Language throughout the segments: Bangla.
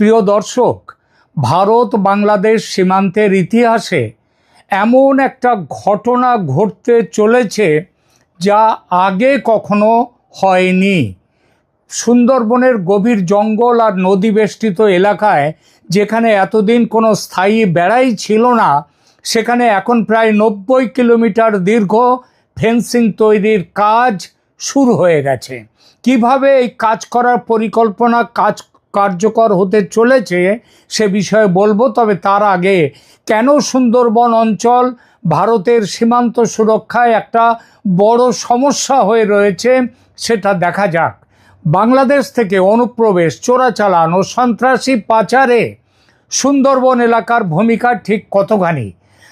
প্রিয় দর্শক, ভারত বাংলাদেশ সীমান্তের ইতিহাসে এমন একটা ঘটনা ঘটতে চলেছে যা আগে কখনো হয়নি। সুন্দরবনের গভীর জঙ্গল আর নদী বেষ্টিত এলাকায় যেখানে এতদিন কোনো স্থায়ী বেড়াই ছিল না, সেখানে এখন প্রায় 90 কিলোমিটার দীর্ঘ ফেন্সিং তৈরির কাজ শুরু হয়ে গেছে। কিভাবে এই কাজ করার পরিকল্পনা কার্যকর হতে চলেছে সে বিষয়ে বলবো, তবে তার আগে কেন সুন্দরবন অঞ্চল ভারতের সীমান্ত সুরক্ষায় একটা বড় সমস্যা হয়ে রয়েছে সেটা দেখা যাক। বাংলাদেশ থেকে অনুপ্রবেশ, চোরাচালান ও সন্ত্রাসী পাচারে সুন্দরবন এলাকার ভূমিকা ঠিক কতখানি?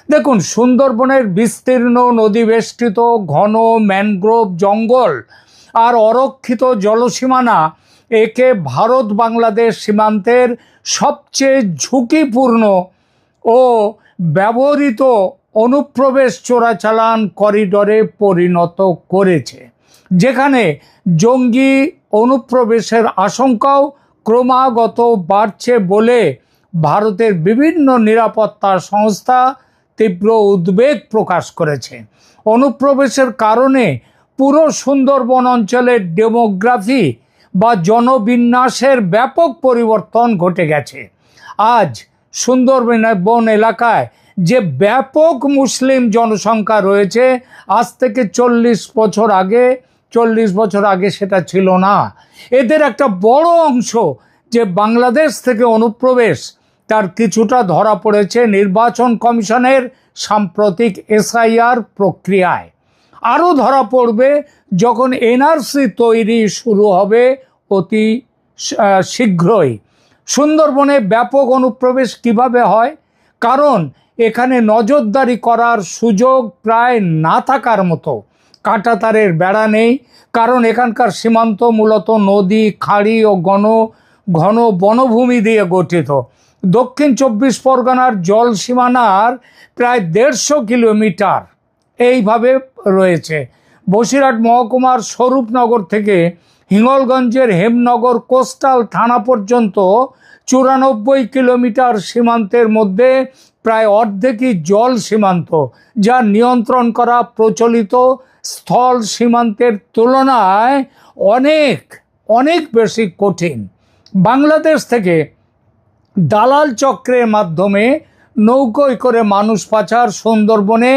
দেখুন, সুন্দরবনের বিস্তীর্ণ নদী বেষ্টিত ঘন ম্যানগ্রোভ জঙ্গল আর অরক্ষিত জলসীমানা একে ভারত বাংলাদেশ সীমান্তের সবচেয়ে ঝুঁকিপূর্ণ ও ব্যবহৃত অনুপ্রবেশ চোরাচালান করিডরে পরিণত করেছে, যেখানে জঙ্গি অনুপ্রবেশের আশঙ্কাও ক্রমাগত বাড়ছে বলে ভারতের বিভিন্ন নিরাপত্তা সংস্থা তীব্র উদ্বেগ প্রকাশ করেছে। অনুপ্রবেশের কারণে পুরো সুন্দরবন অঞ্চলের ডেমোগ্রাফি বা জনবিন্যাসের ব্যাপক পরিবর্তন ঘটে গেছে। আজ সুন্দরবন এলাকায় যে ব্যাপক মুসলিম জনসংখ্যা রয়েছে, আজ থেকে 40 বছর আগে সেটা ছিল না। এদের একটা বড় অংশ যে বাংলাদেশ থেকে অনুপ্রবেশ, তার কিছুটা ধরা পড়েছে নির্বাচন কমিশনের সাম্প্রতিক SIR প্রক্রিয়ায়। আরও ধরা পড়বে যখন NRC তৈরি শুরু হবে অতি শীঘ্রই। সুন্দরবনে ব্যাপক অনুপ্রবেশ কিভাবে হয়? কারণ এখানে নজরদারি করার সুযোগ প্রায় না থাকার মতো। কাঁটাতারের বেড়া নেই, কারণ এখানকার সীমান্ত মূলত নদী, খাড়ি ও ঘন বনভূমি দিয়ে গঠিত। দক্ষিণ 24 পরগনার জল সীমানার প্রায় 150 কিলোমিটার এইভাবে রয়েছে। বসিরহাট মহকুমার স্বরূপনগর থেকে হিঙ্গলগঞ্জের হেমনগর কোস্টাল থানা পর্যন্ত 94 কিলোমিটার সীমান্তের মধ্যে প্রায় অর্ধেকই জল সীমান্ত, যা নিয়ন্ত্রণ করা প্রচলিত স্থল সীমান্তের তুলনায় অনেক বেশি কঠিন। বাংলাদেশ থেকে দালাল চক্রের মাধ্যমে নৌকোয় করে মানুষ পাচার সুন্দরবনে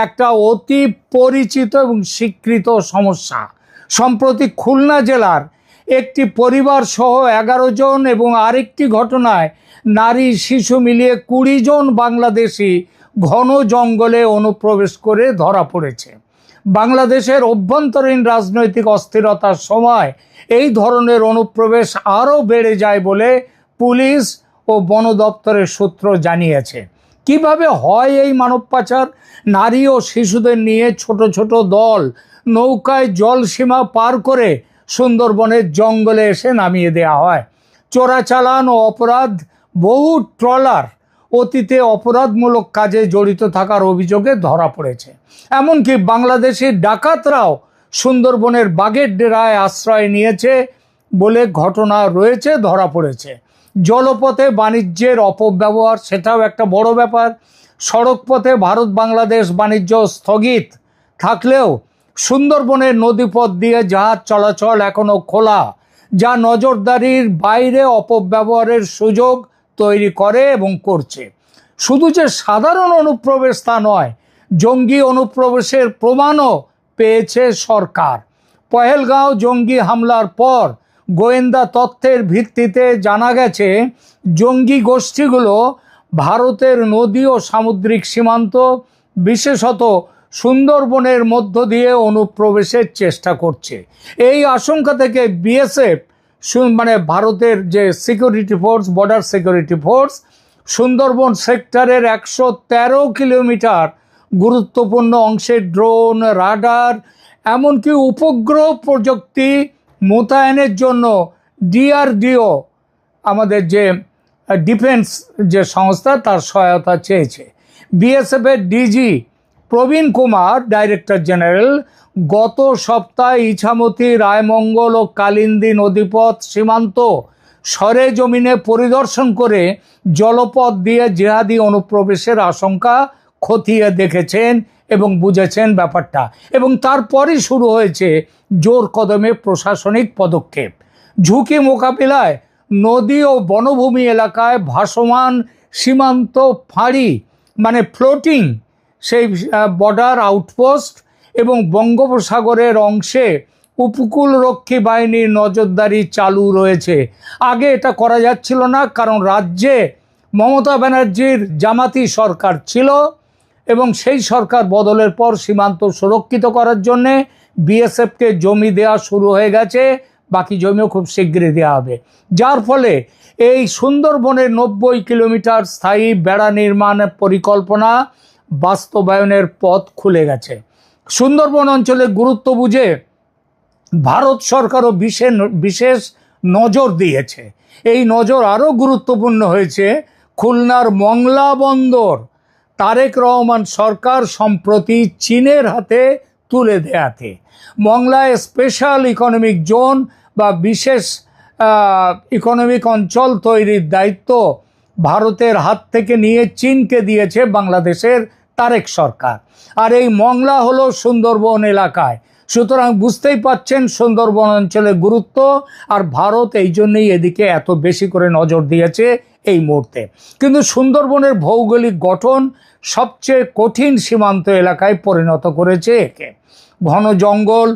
একটা অতি পরিচিত এবং স্বীকৃত সমস্যা। সম্প্রতি খুলনা জেলার একটি পরিবার সহ 11 জন এবং আরেকটি ঘটনায় নারী শিশু মিলিয়ে 20 জন বাংলাদেশি ঘন জঙ্গলে অনুপ্রবেশ করে ধরা পড়েছে। বাংলাদেশের অভ্যন্তরীণ রাজনৈতিক অস্থিরতার সময় এই ধরনের অনুপ্রবেশ আরও বেড়ে যায় বলে পুলিশ ও বন দপ্তরের সূত্র জানিয়েছে। কিভাবে হয় এই মানব পাচার? নারী ও শিশুদের নিয়ে ছোট ছোট দল নৌকায় জলসীমা পার করে সুন্দরবনের জঙ্গলে এসে নামিয়ে দেওয়া হয়। চোরাচালান ও অপরাধ, বহু ট্রলার অতীতে অপরাধমূলক কাজে জড়িত থাকার অভিযোগে ধরা পড়েছে। এমনকি বাংলাদেশি ডাকাতরাও সুন্দরবনের বাঘের ডেরায় আশ্রয় নিয়েছে বলে ঘটনা রয়েছে, ধরা পড়েছে। জলপথে বাণিজ্যের অপব্যবহার, সেটাও একটা বড় ব্যাপার। সড়কপথে ভারত বাংলাদেশ বাণিজ্য স্থগিত থাকলেও সুন্দরবনের নদীপথ দিয়ে জাহাজ চলাচল এখনও খোলা, যা নজরদারির বাইরে অপব্যবহারের সুযোগ তৈরি করে এবং করছে। শুধু যে সাধারণ অনুপ্রবেশ তা নয়, জঙ্গি অনুপ্রবেশের প্রমাণও পেয়েছে সরকার। পহেলগাঁও জঙ্গি হামলার পর গোয়েন্দা তথ্যের ভিত্তিতে জানা গেছে জঙ্গি গোষ্ঠীগুলো ভারতের নদী ও সামুদ্রিক সীমান্ত, বিশেষত সুন্দরবনের মধ্য দিয়ে অনুপ্রবেশের চেষ্টা করছে। এই আশঙ্কা থেকে BSF ভারতের যে security force, border security force, Sundarban সেক্টরের 113 কিলোমিটার গুরুত্বপূর্ণ অংশে ড্রোন, রাডার, এমনকি উপগ্রহ প্রযুক্তি মোতায়েনের জন্য DRDO, আমাদের যে ডিফেন্স যে সংস্থা, তার সহায়তা চেয়েছে। BSF এর DG প্রবীণ কুমার, ডাইরেক্টর জেনারেল, গত সপ্তাহে ইছামতি, রায়মঙ্গল ও কালিন্দী নদীপথ সীমান্ত সরেজমিনে পরিদর্শন করে জলপথ দিয়ে জিহাদি অনুপ্রবেশের আশঙ্কা খতিয়ে দেখেছেন এবং বুঝেছেন ব্যাপারটা, এবং তারপরই শুরু হয়েছে জোর কদমে প্রশাসনিক পদক্ষেপ। ঝুঁকি মোকাবিলায় নদী ও বনভূমি এলাকায় ভাসমান সীমান্ত ফাঁড়ি মানে ফ্লোটিং সেই বর্ডার আউটপোস্ট এবং বঙ্গোপসাগরের অংশে উপকূলরক্ষী বাহিনীর নজরদারি চালু রয়েছে। আগে এটা করা যাচ্ছিল না, কারণ রাজ্যে মমতা ব্যানার্জির জামাতি সরকার ছিল এবং সেই সরকার বদলের পর সীমান্ত সুরক্ষিত করার জন্যে বিএসএফকে জমি দেওয়া শুরু হয়ে গেছে, বাকি জমিও খুব শীঘ্রই দেওয়া হবে। যার ফলে এই সুন্দরবনের 90 কিলোমিটার স্থায়ী বেড়া নির্মাণের পরিকল্পনা বাস্তবায়নের পথ খুলে গেছে। সুন্দরবন অঞ্চলের গুরুত্ব বুঝে ভারত সরকারও বিশেষ নজর দিয়েছে। এই নজর আরও গুরুত্বপূর্ণ হয়েছে খুলনার মংলা বন্দর তারেক রহমান সরকার সম্প্রতি চীনের হাতে তুলে দেয়াতে। মংলায় স্পেশাল ইকোনমিক জোন বা বিশেষ ইকোনমিক অঞ্চল তৈরির দায়িত্ব ভারতের হাত থেকে নিয়ে চীনকে দিয়েছে বাংলাদেশের তারেক সরকার। আর এই মংলা হলো সুন্দরবন এলাকায়, সুতরাং বুঝতেই পাচ্ছেন সুন্দরবন অঞ্চলের গুরুত্ব, আর ভারত এই জন্যই এদিকে এত বেশি করে নজর দিয়েছে এই মুহূর্তে। কিন্তু সুন্দরবনের ভৌগোলিক গঠন সবচেয়ে কঠিন সীমান্ত এলাকায় পরিণত করেছে একে। ঘন জঙ্গল,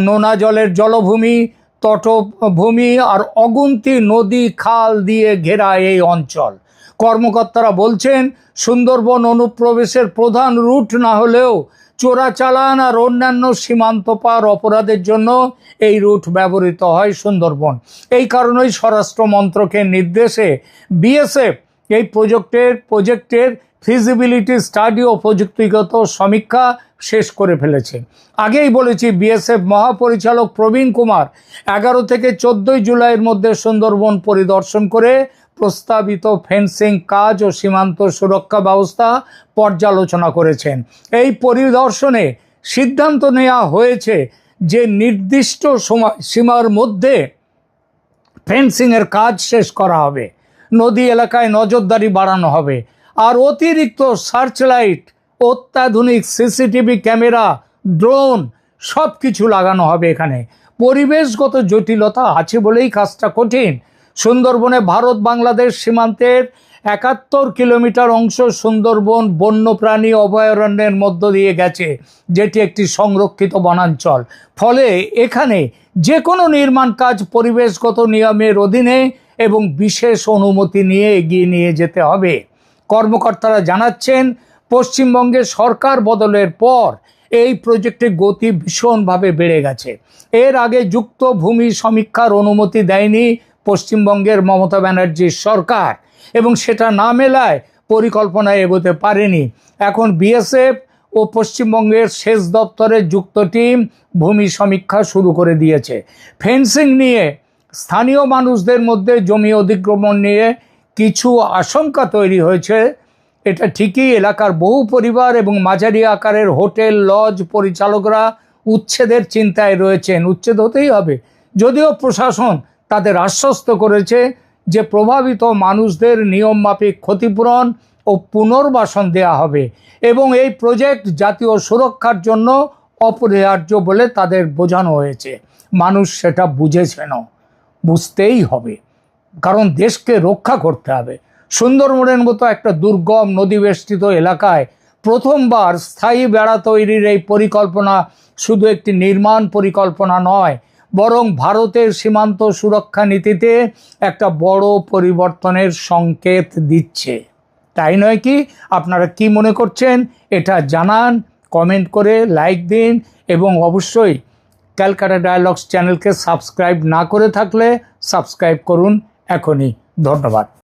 নোনা জলের জলভূমি, তটভূমি আর অগুন্তি নদী খাল দিয়ে ঘেরা এই অঞ্চল। কর্মকর্তারা বলছেন সুন্দরবন অনুপ্রবেশের প্রধান রুট না হলেও চোরাচালান আর অন্যান্য সীমান্ত পার অপরাধের জন্য এই রুট ব্যবহৃত হয় সুন্দরবন। এই কারণেই স্বরাষ্ট্র মন্ত্রকের নির্দেশে বিএসএফ এই প্রজেক্টের ফিজিবিলিটি স্টাডি ও প্রযুক্তিগত সমীক্ষা শেষ করে ফেলেছে। আগেই বলেছি, বিএসএফ মহাপরিচালক প্রবীণ কুমার 11 থেকে 14 জুলাইয়ের মধ্যে সুন্দরবন পরিদর্শন করে প্রস্তাবিত ফেন্সিং কাজ ও সীমান্ত সুরক্ষা ব্যবস্থা পর্যালোচনা করেছেন। এই পরিদর্শনে সিদ্ধান্ত নেওয়া হয়েছে যে নির্দিষ্ট সীমার মধ্যে ফেন্সিংয়ের কাজ শেষ করা হবে, নদী এলাকায় নজরদারি বাড়ানো হবে, আর অতিরিক্ত সার্চলাইট, অত্যাধুনিক সিসিটিভি ক্যামেরা, ড্রোন সব কিছু লাগানো হবে এখানে। পরিবেশগত জটিলতা আছে বলেই কাজটা কঠিন। সুন্দরবনে ভারত বাংলাদেশ সীমান্তের 71 কিলোমিটার অংশ সুন্দরবন বন্যপ্রাণী অভয়ারণ্যের মধ্য দিয়ে গেছে, যেটি একটি সংরক্ষিত বনাঞ্চল। ফলে এখানে যে কোনো নির্মাণ কাজ পরিবেশগত নিয়মের অধীনে এবং বিশেষ অনুমতি নিয়ে এগিয়ে নিয়ে যেতে হবে। কর্মকর্তারা জানাচ্ছেন, পশ্চিমবঙ্গে সরকার বদলের পর এই প্রজেক্টের গতি ভীষণভাবে বেড়ে গেছে। এর আগে যুক্ত ভূমি সমীক্ষার অনুমতি দেয়নি পশ্চিমবঙ্গের মমতা ব্যানার্জির সরকার, এবং সেটা না মেলায় পরিকল্পনায় এগোতে পারেনি। এখন বিএসএফ ও পশ্চিমবঙ্গের সেচ দপ্তরের যুক্ত টিম ভূমি সমীক্ষা শুরু করে দিয়েছে। ফেন্সিং নিয়ে স্থানীয় মানুষদের মধ্যে জমি অধিগ্রহণ নিয়ে কিছু আশঙ্কা তৈরি হয়েছে। এটা ঠিকই, এলাকার বহু পরিবার এবং মাঝারি আকারের হোটেল লজ পরিচালকরা উচ্ছেদের চিন্তায় রয়েছেন। উচ্ছেদ হতেই হবে, যদিও প্রশাসন তাদের আশ্বস্ত করেছে যে প্রভাবিত মানুষদের নিয়মমাফিক ক্ষতিপূরণ ও পুনর্বাসন দেয়া হবে, এবং এই প্রজেক্ট জাতীয় সুরক্ষার জন্য অপরিহার্য বলে তাদের বোঝানো হয়েছে। মানুষ সেটা বুঝেছেনও, বুঝতেই হবে, কারণ দেশকে রক্ষা করতে হবে। সুন্দরবনের মতো একটা দুর্গম নদীবেষ্টিত এলাকায় প্রথমবার স্থায়ী বেড়া তৈরির এই পরিকল্পনা শুধু একটি নির্মাণ পরিকল্পনা নয়, বরং ভারতের সীমান্ত সুরক্ষা নীতিতে একটা বড় পরিবর্তনের সংকেত দিচ্ছে। তাই নয় কি? আপনারা কি মনে করছেন এটা জানান, কমেন্ট করে লাইক দিন, এবং অবশ্যই ক্যালকাটা ডায়ালগস চ্যানেলকে সাবস্ক্রাইব না করে থাকলে সাবস্ক্রাইব করুন এখনই। ধন্যবাদ।